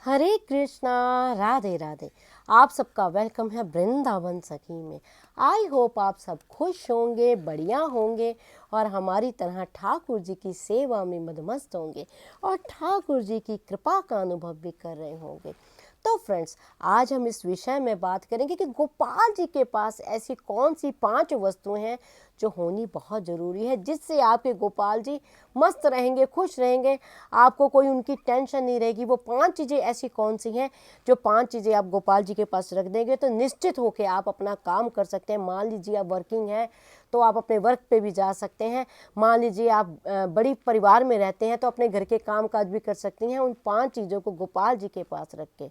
हरे कृष्णा, राधे राधे। आप सबका वेलकम है वृंदावन सखी में। आई होप आप सब खुश होंगे, बढ़िया होंगे और हमारी तरह ठाकुर जी की सेवा में मदमस्त होंगे और ठाकुर जी की कृपा का अनुभव भी कर रहे होंगे। तो फ्रेंड्स, आज हम इस विषय में बात करेंगे कि गोपाल जी के पास ऐसी कौन सी 5 वस्तुएं हैं जो होनी बहुत ज़रूरी है, जिससे आपके गोपाल जी मस्त रहेंगे, खुश रहेंगे, आपको कोई उनकी टेंशन नहीं रहेगी। वो 5 चीज़ें ऐसी कौन सी हैं जो 5 चीज़ें आप गोपाल जी के पास रख देंगे तो निश्चित होकर आप अपना काम कर सकते हैं। मान लीजिए आप वर्किंग हैं तो आप अपने वर्क पे भी जा सकते हैं। मान लीजिए आप बड़ी परिवार में रहते हैं तो अपने घर के काम काज भी कर सकती हैं उन 5 चीज़ों को गोपाल जी के पास रख के।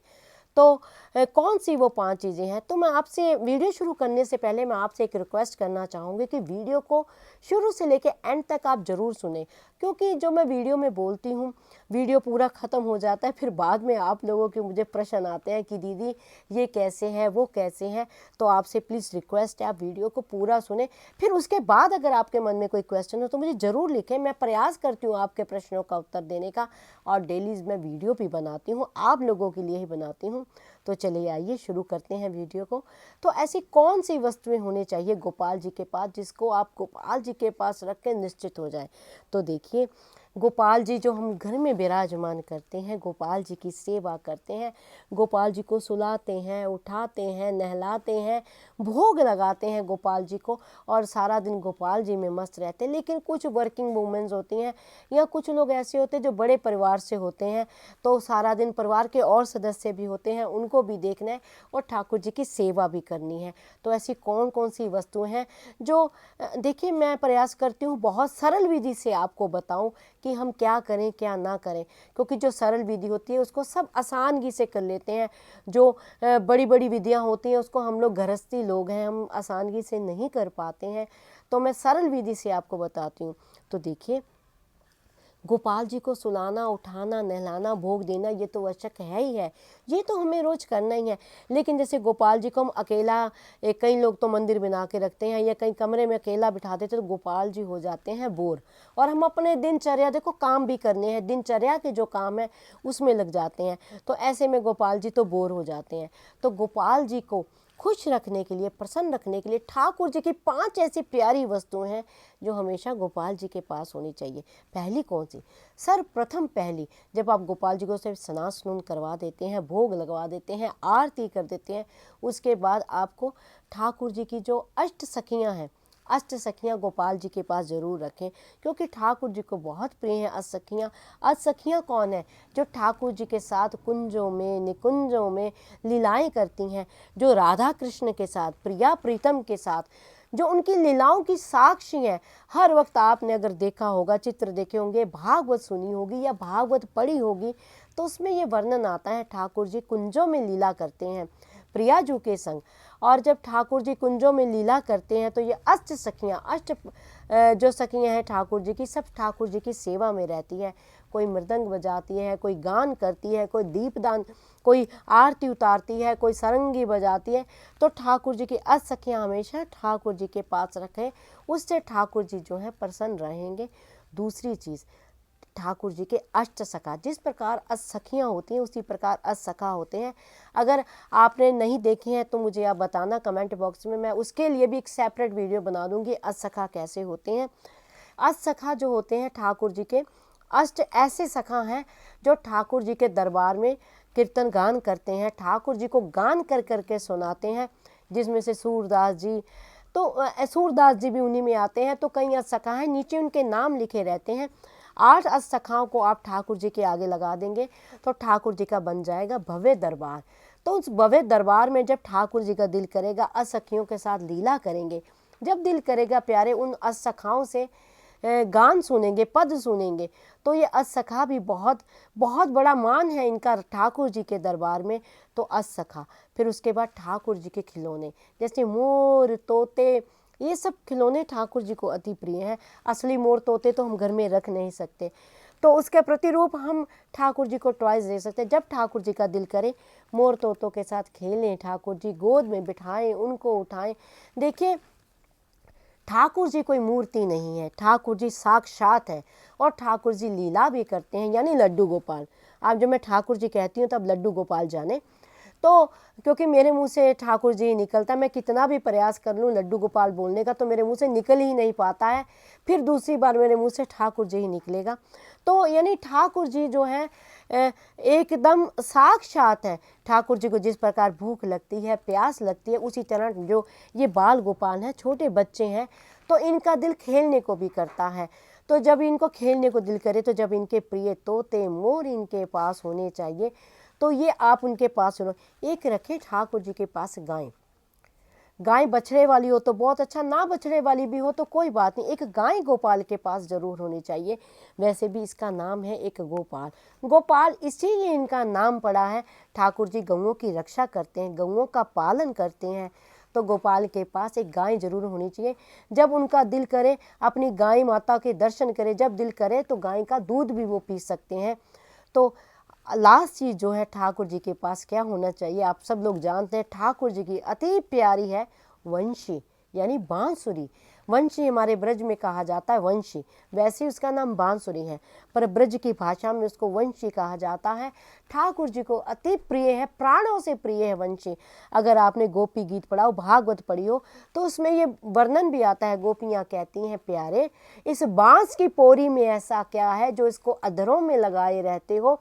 तो कौन सी वो 5 चीज़ें हैं। तो मैं आपसे वीडियो शुरू करने से पहले मैं आपसे एक रिक्वेस्ट करना चाहूँगी कि वीडियो को शुरू से लेकर एंड तक आप ज़रूर सुने, क्योंकि जो मैं वीडियो में बोलती हूँ वीडियो पूरा ख़त्म हो जाता है, फिर बाद में आप लोगों के मुझे प्रश्न आते हैं कि दीदी ये कैसे है, वो कैसे हैं। तो आपसे प्लीज़ रिक्वेस्ट है आप वीडियो को पूरा सुने, फिर उसके बाद अगर आपके मन में कोई क्वेश्चन हो तो मुझे ज़रूर लिखें। मैं प्रयास करती हूँ आपके प्रश्नों का उत्तर देने का, और डेली मैं वीडियो भी बनाती हूँ, आप लोगों के लिए ही बनाती हूँ। तो चलिए आइए शुरू करते हैं वीडियो को। तो ऐसी कौन सी वस्तुएं होनी चाहिए गोपाल जी के पास जिसको आप गोपाल जी के पास रख के निश्चित हो जाए। तो देखिए, गोपाल जी जो हम घर में विराजमान करते हैं, गोपाल जी की सेवा करते हैं, गोपाल जी को सुलाते हैं, उठाते हैं, नहलाते हैं, भोग लगाते हैं गोपाल जी को, और सारा दिन गोपाल जी में मस्त रहते हैं। लेकिन कुछ वर्किंग वूमेंस होती हैं या कुछ लोग ऐसे होते हैं जो बड़े परिवार से होते हैं, तो सारा दिन परिवार के और सदस्य भी होते हैं, उनको भी देखना है और ठाकुर जी की सेवा भी करनी है। तो ऐसी कौन कौन सी वस्तुएं हैं जो देखिए, मैं प्रयास करती हूँ बहुत सरल विधि से आपको बताऊं कि हम क्या करें क्या ना करें, क्योंकि जो सरल विधि होती है उसको सब आसानगी से कर लेते हैं। जो बड़ी बड़ी विधियां होती हैं उसको हम लोग गृहस्थी लोग हैं, हम आसानगी से नहीं कर पाते हैं। तो मैं सरल विधि से आपको बताती हूँ। तो देखिए, गोपाल जी को सुलाना, उठाना, नहलाना, भोग देना ये तो आवश्यक है ही है, ये तो हमें रोज़ करना ही है। लेकिन जैसे गोपाल जी को हम अकेला, कई लोग तो मंदिर बना के रखते हैं या कहीं कमरे में अकेला बिठा देते तो गोपाल जी हो जाते हैं बोर, और हम अपने दिनचर्या, देखो काम भी करने हैं, दिनचर्या के जो काम है उसमें लग जाते हैं, तो ऐसे में गोपाल जी तो बोर हो जाते हैं। तो गोपाल जी को खुश रखने के लिए, प्रसन्न रखने के लिए ठाकुर जी की 5 ऐसी प्यारी वस्तुएं हैं जो हमेशा गोपाल जी के पास होनी चाहिए। पहली कौन सी? सर्वप्रथम पहली, जब आप गोपाल जी को सिर्फ स्नान स्नून करवा देते हैं, भोग लगवा देते हैं, आरती कर देते हैं, उसके बाद आपको ठाकुर जी की जो अष्ट सखियाँ हैं, अष्ट सखियाँ गोपाल जी के पास ज़रूर रखें, क्योंकि ठाकुर जी को बहुत प्रिय हैं अष्ट सखियाँ। अष्ट सखियाँ कौन है? जो ठाकुर जी के साथ कुंजों में, निकुंजों में लीलाएं करती हैं, जो राधा कृष्ण के साथ, प्रिया प्रीतम के साथ, जो उनकी लीलाओं की साक्षी हैं। हर वक्त आपने अगर देखा होगा, चित्र देखे होंगे, भागवत सुनी होगी या भागवत पढ़ी होगी, तो उसमें ये वर्णन आता है ठाकुर जी कुंजों में लीला करते हैं प्रियाजू के संग। और जब ठाकुर जी कुंजों में लीला करते हैं तो ये अष्ट सखियाँ, जो सखियाँ हैं ठाकुर जी की, सब ठाकुर जी की सेवा में रहती है। कोई मृदंग बजाती है, कोई गान करती है, कोई दीपदान, कोई आरती उतारती है, कोई सारंगी बजाती है। तो ठाकुर जी की अष्ट सखियाँ हमेशा ठाकुर जी के पास रखें, उससे ठाकुर जी जो है प्रसन्न रहेंगे। दूसरी चीज़, ठाकुर जी के अष्ट सखा, जिस प्रकार अष्ट सखियाँ होती हैं उसी प्रकार अष्ट सखा होते हैं। अगर आपने नहीं देखी हैं तो मुझे आप बताना कमेंट बॉक्स में, मैं उसके लिए भी एक सेपरेट वीडियो बना दूंगी अष्ट सखा कैसे होते हैं। अष्ट सखा जो होते हैं ठाकुर जी के, अष्ट ऐसे सखा हैं जो ठाकुर जी के दरबार में कीर्तन गान करते हैं, ठाकुर जी को गान कर करके सुनाते हैं, जिसमें से सूरदास जी, तो सूरदास जी भी उन्हीं में आते हैं। तो कई अष्ट सखा हैं, नीचे उनके नाम लिखे रहते हैं। 8 अष्ट सखाओं को आप ठाकुर जी के आगे लगा देंगे तो ठाकुर जी का बन जाएगा भव्य दरबार। तो उस भव्य दरबार में जब ठाकुर जी का दिल करेगा, अष्ट सखियों के साथ लीला करेंगे, जब दिल करेगा प्यारे उन अष्ट सखाओं से गान सुनेंगे, पद सुनेंगे, तो ये अष्ट सखा भी बहुत बहुत बड़ा मान है इनका ठाकुर जी के दरबार में। तो अष्ट सखा, फिर उसके बाद ठाकुर जी के खिलौने, जैसे मोर, तोते, ये सब खिलौने ठाकुर जी को अति प्रिय हैं। असली मोर तोते तो हम घर में रख नहीं सकते, तो उसके प्रतिरूप हम ठाकुर जी को टॉयज दे सकते हैं। जब ठाकुर जी का दिल करे मोर तोतों के साथ खेलें, ठाकुर जी गोद में बिठाएं, उनको उठाएं। देखिए, ठाकुर जी कोई मूर्ति नहीं है, ठाकुर जी साक्षात है, और ठाकुर जी लीला भी करते हैं, यानी लड्डू गोपाल। आप जब मैं ठाकुर जी कहती हूँ तब लड्डू गोपाल जाने। तो क्योंकि मेरे मुंह से ठाकुर जी ही निकलता, मैं कितना भी प्रयास कर लूँ लड्डू गोपाल बोलने का तो मेरे मुंह से निकल ही नहीं पाता है, फिर दूसरी बार मेरे मुंह से ठाकुर जी ही निकलेगा। तो यानी ठाकुर जी जो है एकदम साक्षात है। ठाकुर जी को जिस प्रकार भूख लगती है, प्यास लगती है, उसी तरह जो ये बाल गोपाल हैं, छोटे बच्चे हैं, तो इनका दिल खेलने को भी करता है। तो जब इनको खेलने को दिल करे तो जब इनके प्रिय तोते मोर इनके पास होने चाहिए, तो ये आप उनके पास सुनो। एक रखे ठाकुर जी के पास गाय, गाय बछड़े वाली हो तो बहुत अच्छा, ना बछड़े वाली भी हो तो कोई बात नहीं, एक गाय गोपाल के पास जरूर होनी चाहिए। वैसे भी इसका नाम है एक गोपाल, गोपाल इसीलिए इनका नाम पड़ा है। ठाकुर जी गौओं की रक्षा करते हैं, गौओं का पालन करते हैं, तो गोपाल के पास एक गाय जरूर होनी चाहिए। जब उनका दिल करे अपनी गाय माता के दर्शन करे, जब दिल करे तो गाय का दूध भी वो पी सकते हैं। तो लास्ट चीज़ जो है ठाकुर जी के पास क्या होना चाहिए, आप सब लोग जानते हैं ठाकुर जी की अति प्यारी है वंशी, यानी बांसुरी। वंशी हमारे ब्रज में कहा जाता है वंशी, वैसे उसका नाम बांसुरी है, पर ब्रज की भाषा में उसको वंशी कहा जाता है। ठाकुर जी को अति प्रिय है, प्राणों से प्रिय है वंशी। अगर आपने गोपी गीत पढ़ा हो, भागवत पढ़ी हो, तो उसमें ये वर्णन भी आता है, गोपियाँ कहती हैं प्यारे इस बांस की पोरी में ऐसा क्या है जो इसको अधरों में लगाए रहते हो,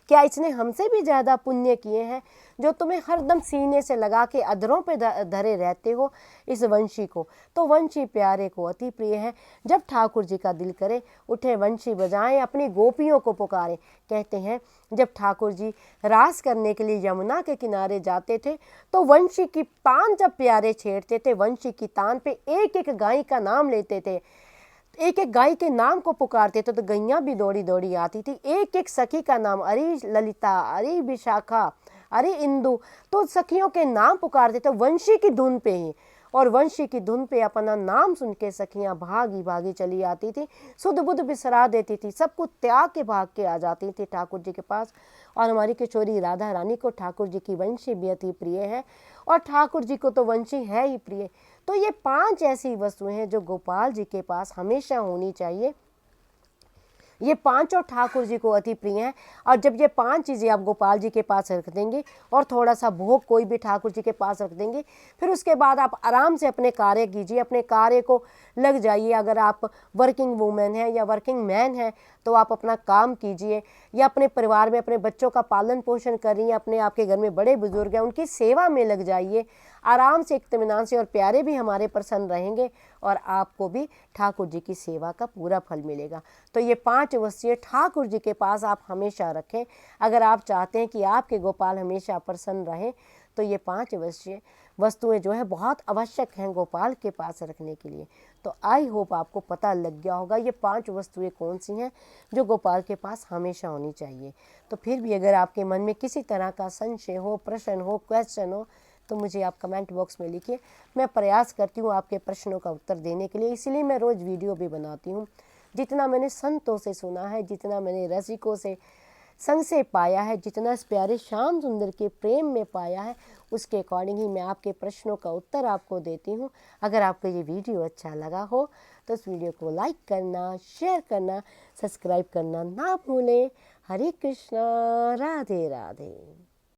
क्या इसने हमसे भी ज़्यादा पुण्य किए हैं जो तुम्हें हरदम सीने से लगा के अधरों पे धरे रहते हो इस वंशी को। तो वंशी प्यारे को अति प्रिय है। जब ठाकुर जी का दिल करे उठे वंशी बजाएं, अपनी गोपियों को पुकारें। कहते हैं जब ठाकुर जी रास करने के लिए यमुना के किनारे जाते थे तो वंशी की तान जब प्यारे छेड़ते थे, वंशी की तान पे एक एक गाय का नाम लेते थे, एक एक गाय के नाम को पुकारते थे तो गैया भी दौड़ी दौड़ी आती थी। एक एक सखी का नाम, अरे ललिता, अरे विशाखा, अरे इंदु, तो सखियों के नाम पुकारते थे वंशी की धुन पे ही। और वंशी की धुन पे अपना नाम सुन के सखियां भागी भागी चली आती थी, सुध बुध बिसरा देती थी, सब कुछ त्याग के भाग के आ जाती थी ठाकुर जी के पास। और हमारी किशोरी राधा रानी को ठाकुर जी की वंशी भी अति प्रिय है, और ठाकुर जी को तो वंशी है ही प्रिय। तो ये 5 ऐसी वस्तुएं हैं जो गोपाल जी के पास हमेशा होनी चाहिए। ये पांचों ठाकुर जी को अति प्रिय हैं। और जब ये 5 चीज़ें आप गोपाल जी के पास रख देंगे और थोड़ा सा भोग कोई भी ठाकुर जी के पास रख देंगे, फिर उसके बाद आप आराम से अपने कार्य कीजिए, अपने कार्य को लग जाइए। अगर आप वर्किंग वूमेन हैं या वर्किंग मैन हैं तो आप अपना काम कीजिए, या अपने परिवार में अपने बच्चों का पालन पोषण कर रही हैं, अपने आपके घर में बड़े बुजुर्ग हैं उनकी सेवा में लग जाइए आराम से, इत्मीनान से, और प्यारे भी हमारे प्रसन्न रहेंगे और आपको भी ठाकुर जी की सेवा का पूरा फल मिलेगा। तो ये 5 वस्तुएं ठाकुर जी के पास आप हमेशा रखें। अगर आप चाहते हैं कि आपके गोपाल हमेशा प्रसन्न रहें तो ये 5 वस्तुएं जो है बहुत आवश्यक हैं गोपाल के पास रखने के लिए। तो आई होप आपको पता लग गया होगा ये 5 वस्तुएं कौन सी हैं जो गोपाल के पास हमेशा होनी चाहिए। तो फिर भी अगर आपके मन में किसी तरह का संशय हो, प्रश्न हो, क्वेश्चन हो, तो मुझे आप कमेंट बॉक्स में लिखिए। मैं प्रयास करती हूँ आपके प्रश्नों का उत्तर देने के लिए, इसीलिए मैं रोज़ वीडियो भी बनाती हूँ। जितना मैंने संतों से सुना है, जितना मैंने रसिकों से संग से पाया है, जितना इस प्यारे श्याम सुंदर के प्रेम में पाया है, उसके अकॉर्डिंग ही मैं आपके प्रश्नों का उत्तर आपको देती हूँ। अगर आपको ये वीडियो अच्छा लगा हो तो इस वीडियो को लाइक करना, शेयर करना, सब्सक्राइब करना ना भूलें। हरे कृष्णा, राधे राधे।